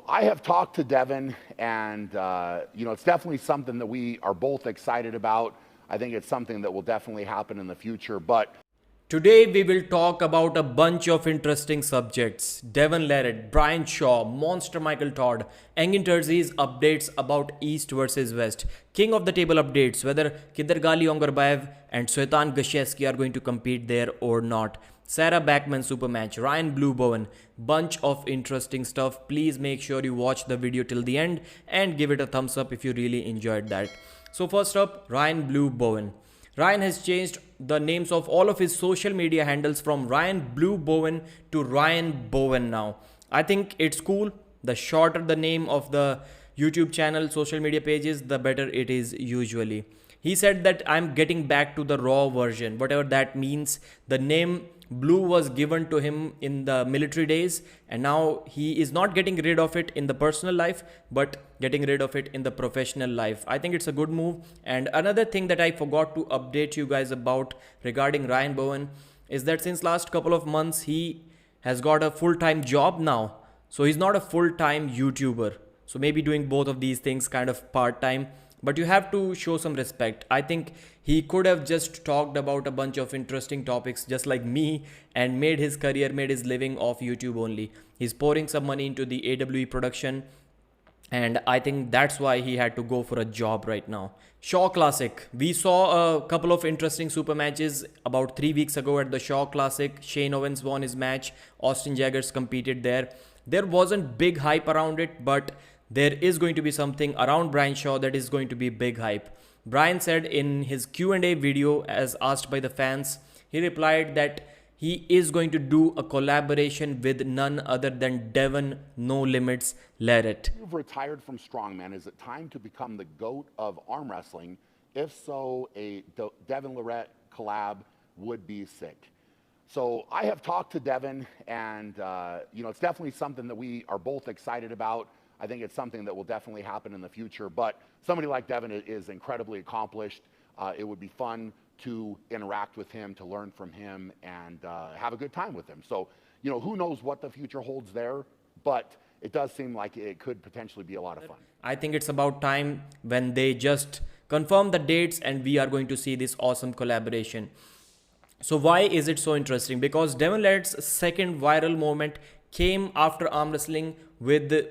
I have talked to Devon, and it's definitely something that we are both excited about. I think it's something that will definitely happen in the future. But Today we will talk about a bunch of interesting subjects. Devon Larratt, Brian Shaw, Monster Michael Todd, Engin Terzi's updates about East versus West, King of the Table updates, whether Kidargali Ongarbayev and Cvetan Gashevski are going to compete there or not. Sarah Backman super match, Ryan Blue Bowen, bunch of interesting stuff. Please make sure you watch the video till the end and give it a thumbs up if you really enjoyed that. So first up, Ryan Blue Bowen. Ryan has changed the names of all of his social media handles from Ryan Blue Bowen to Ryan Bowen now. I think it's cool. The shorter the name of the YouTube channel, social media pages, the better it is usually. He said that I'm getting back to the raw version, whatever that means. The name Blue was given to him in the military days, and now he is not getting rid of it in the personal life, but getting rid of it in the professional life. I think it's a good move. And another thing that I forgot to update you guys about regarding Ryan Bowen is that since last couple of months, he has got a full-time job now. So he's not a full-time YouTuber. So maybe doing both of these things kind of part-time. But you have to show some respect. I think he could have just talked about a bunch of interesting topics just like me and made his career, made his living off YouTube only. He's pouring some money into the AWE production, and I think that's why he had to go for a job right now. Shaw Classic. We saw a couple of interesting super matches about 3 weeks ago at the Shaw Classic. Shane Owens won his match. Austin Jaggers competed there. There wasn't big hype around it, but there is going to be something around Brian Shaw that is going to be big hype. Brian said in his Q&A video, as asked by the fans, he replied that he is going to do a collaboration with none other than Devon No Limits Larratt. you've retired from strongman. Is it time to become the GOAT of arm wrestling? If so, a Devon Larratt collab would be sick. So I have talked to Devon, and it's definitely something that we are both excited about. I think it's something that will definitely happen in the future. But somebody like Devon is incredibly accomplished. It would be fun to interact with him, to learn from him, and have a good time with him. So, who knows what the future holds there, but it does seem like it could potentially be a lot of fun. I think it's about time when they just confirm the dates and we are going to see this awesome collaboration. So why is it so interesting? Because Devon Larratt's second viral moment came after arm wrestling with the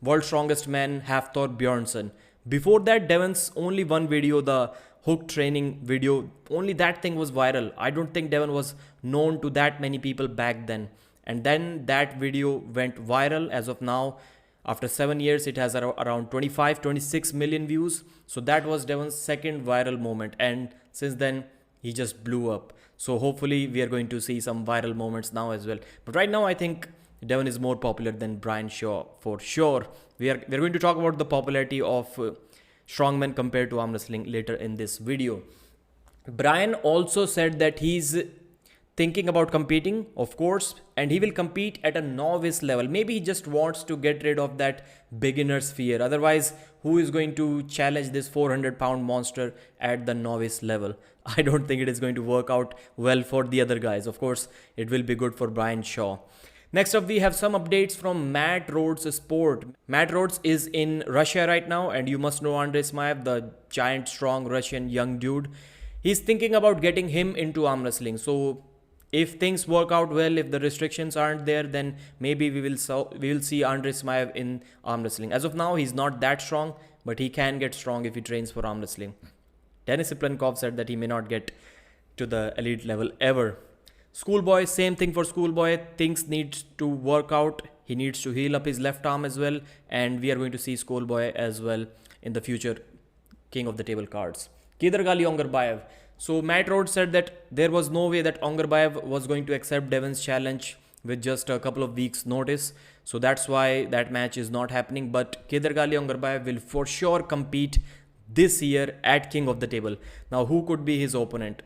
World's Strongest Man Hafthor Bjornsson. Before that, Devon's only one video, the hook training video, only that thing was viral. I don't think Devon was known to that many people back then. And then that video went viral. As of now, after 7 years, it has around 26 million views. So that was Devon's second viral moment. And since then, he just blew up. So hopefully we are going to see some viral moments now as well. But right now, I think Devon is more popular than Brian Shaw for sure. We're going to talk about the popularity of strongmen compared to arm wrestling later in this video. Brian also said that he's thinking about competing, of course, and he will compete at a novice level. Maybe he just wants to get rid of that beginner's fear. Otherwise, who is going to challenge this 400-pound monster at the novice level? I don't think it is going to work out well for the other guys. Of course, it will be good for Brian Shaw. Next up, we have some updates from Matt Rhodes Sport. Matt Rhodes is in Russia right now, and you must know Andrey Smaev, the giant, strong Russian young dude. He's thinking about getting him into arm wrestling. So if things work out well, if the restrictions aren't there, then maybe we will see Andrey Smaev in arm wrestling. As of now, he's not that strong, but he can get strong if he trains for arm wrestling. Denis Siplenkov said that he may not get to the elite level ever. Schoolboy, same thing for Schoolboy. Things need to work out. He needs to heal up his left arm as well. And we are going to see Schoolboy as well in the future King of the Table cards. Kidargali Ongarbayev. So Matt Rhodes said that there was no way that Ongarbayev was going to accept Devon's challenge with just a couple of weeks notice. So that's why that match is not happening. But Kidargali Ongarbayev will for sure compete this year at King of the Table. Now, who could be his opponent?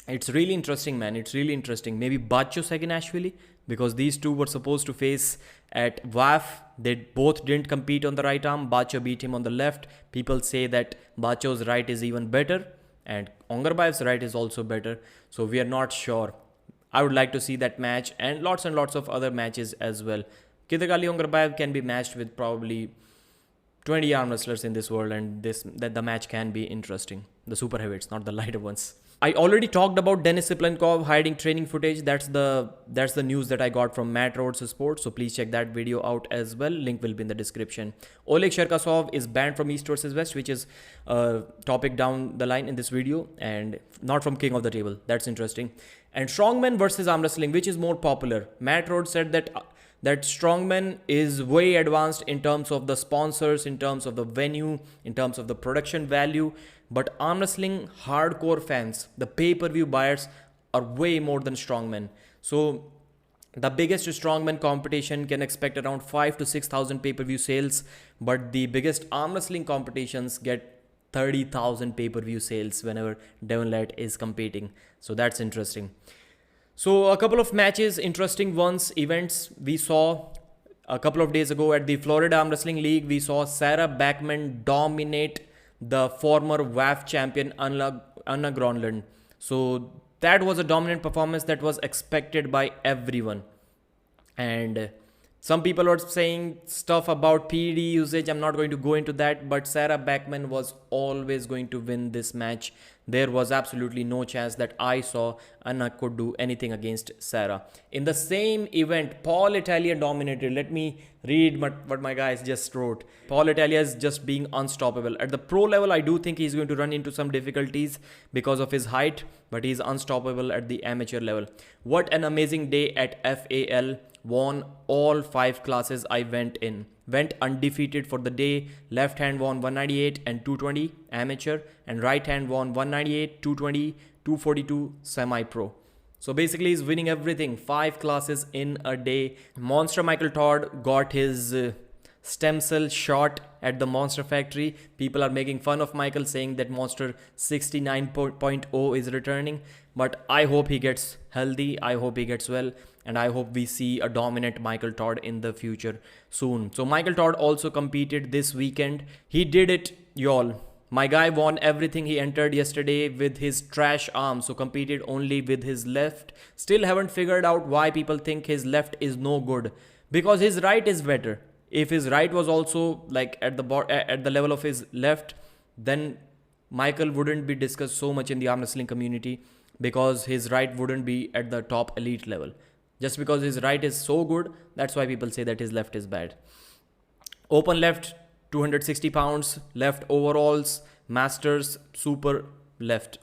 It's really interesting, man. It's really interesting. Maybe Bacho Saginashvili, because these two were supposed to face at WAF. They both didn't compete on the right arm. Bacho beat him on the left. People say that Bacho's right is even better and Ongarbayev's right is also better. So we are not sure. I would like to see that match and lots of other matches as well. Ongarbayev can be matched with probably 20 arm wrestlers in this world, and the match can be interesting. The super heavyweights, not the lighter ones. I already talked about Denis Siplenkov hiding training footage. That's the news that I got from Matt Rhodes Sports. So please check that video out as well. Link will be in the description. Oleg Cherkasov is banned from East versus West, which is a topic down the line in this video, and not from King of the Table. That's interesting. And strongman versus arm wrestling, which is more popular? Matt Rhodes said that strongman is way advanced in terms of the sponsors, in terms of the venue, in terms of the production value. But arm wrestling hardcore fans, the pay-per-view buyers, are way more than strongmen. So the biggest strongman competition can expect around 5,000 to 6,000 pay-per-view sales. But the biggest arm wrestling competitions get 30,000 pay-per-view sales whenever Devon Larratt is competing. So that's interesting. So a couple of matches, interesting ones, events we saw a couple of days ago at the Florida Arm Wrestling League. We saw Sarah Backman dominate the former WAF champion Anna Gronlund. So that was a dominant performance that was expected by everyone. And some people were saying stuff about PED usage. I'm not going to go into that, but Sarah Backman was always going to win this match. There was absolutely no chance that I saw Anna could do anything against Sarah. In the same event, Paul Italia dominated. Let me read what my guys just wrote. Paul Italia is just being unstoppable. At the pro level, I do think he's going to run into some difficulties because of his height, but he's unstoppable at the amateur level. What an amazing day at FAL. Won all 5 classes I went in. Went undefeated for the day. Left hand won 198 and 220 amateur, and right hand won 198, 220, 242 semi-pro. So basically he's winning everything. 5 classes in a day. Monster Michael Todd got his stem cell shot at the Monster Factory. People are making fun of Michael, saying that Monster 69.0 is returning. But I hope he gets healthy. I hope he gets well. And I hope we see a dominant Michael Todd in the future soon. So Michael Todd also competed this weekend. He did it, y'all. My guy won everything he entered yesterday with his trash arm. So competed only with his left. Still haven't figured out why people think his left is no good. Because his right is better. If his right was also like at the level of his left, then Michael wouldn't be discussed so much in the arm wrestling community, because his right wouldn't be at the top elite level. Just because his right is so good, that's why people say that his left is bad. Open left, 260 pounds, left overalls, masters, supers left.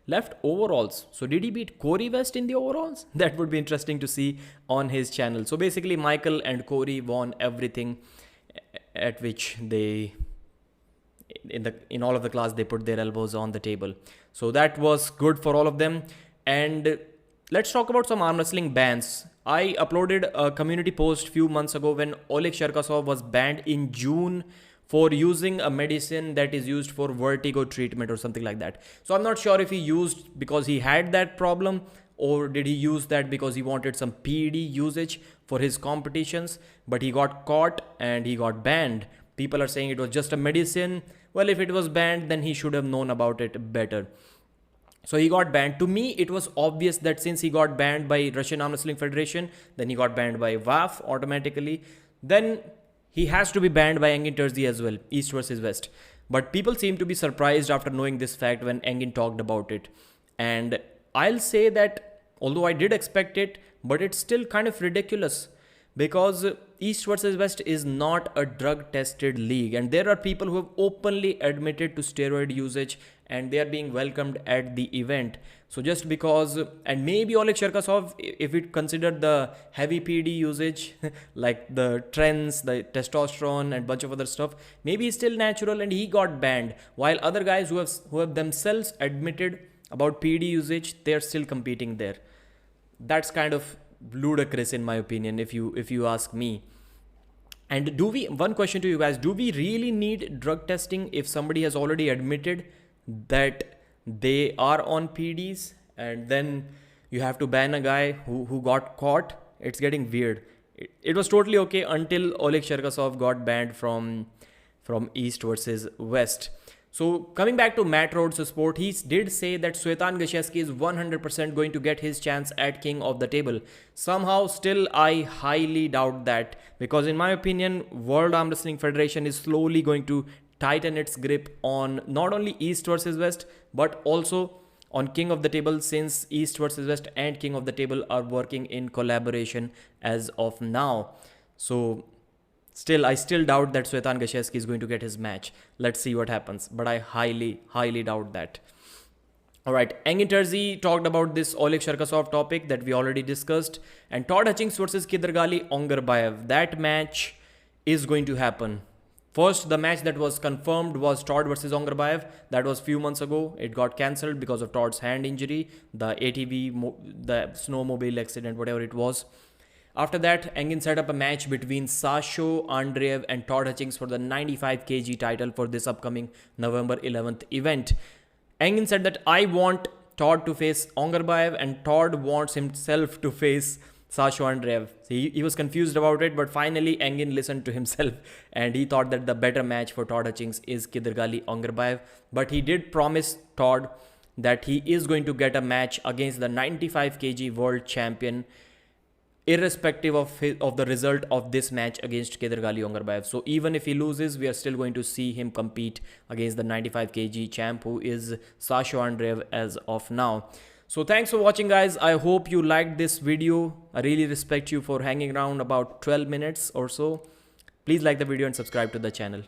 Left overalls. So did he beat Corey West in the overalls? That would be interesting to see on his channel. So basically Michael and Corey won everything at which they, in all of the class, they put their elbows on the table. So that was good for all of them. And let's talk about some arm wrestling bans. I uploaded a community post few months ago when Oleg Cherkasov was banned in June for using a medicine that is used for vertigo treatment or something like that. So I'm not sure if he used because he had that problem, or did he use that because he wanted some PED usage for his competitions, but he got caught and he got banned. People are saying it was just a medicine. Well, if it was banned, then he should have known about it better. So he got banned. To me, it was obvious that since he got banned by Russian Arm Wrestling Federation, then he got banned by WAF automatically. Then he has to be banned by Engin Terzi as well, East versus West. But people seem to be surprised after knowing this fact when Engin talked about it. And I'll say that although I did expect it, but it's still kind of ridiculous, because East versus West is not a drug tested league, and there are people who have openly admitted to steroid usage and they are being welcomed at the event. So just because, and maybe Oleg Cherkasov, if we consider the heavy PED usage, like the trends, the testosterone and bunch of other stuff, maybe he's still natural and he got banned, while other guys who have themselves admitted about PED usage, they're still competing there. That's kind of ludicrous in my opinion, if you ask me. And one question to you guys, do we really need drug testing if somebody has already admitted that they are on PEDs, and then you have to ban a guy who got caught? It's getting weird. It was totally okay until Oleg Cherkasov got banned from East versus West. So coming back to Matt Rhodes' sport, he did say that Cvetan Gashevski is 100% going to get his chance at king of the table. Somehow still I highly doubt that, because in my opinion World Arm Wrestling Federation is slowly going to tighten its grip on not only East versus West but also on king of the table, since East versus West and king of the table are working in collaboration as of now. So I still doubt that Cvetan Gashevski is going to get his match. Let's see what happens. But I highly doubt that. Alright, Engin Terzi talked about this Oleg Cherkasov topic that we already discussed. And Todd Hutchings versus Kidargali Ongarbayev. That match is going to happen. First, the match that was confirmed was Todd versus Ongarbayev. That was few months ago. It got cancelled because of Todd's hand injury, the ATV, the snowmobile accident, whatever it was. After that, Engin set up a match between Sasho, Andrey and Todd Hutchings for the 95 kg title for this upcoming November 11th event. Engin said that I want Todd to face Ongarbayev and Todd wants himself to face Sasho Andrey. He was confused about it, but finally Engin listened to himself and he thought that the better match for Todd Hutchings is Kidargali Ongarbayev. But he did promise Todd that he is going to get a match against the 95 kg world champion, irrespective of the result of this match against Kidargali Ongarbayev. So even if he loses, we are still going to see him compete against the 95 kg champ, who is Sasho Andrey as of now. So thanks for watching, guys. I hope you liked this video. I really respect you for hanging around about 12 minutes or so. Please like the video and subscribe to the channel.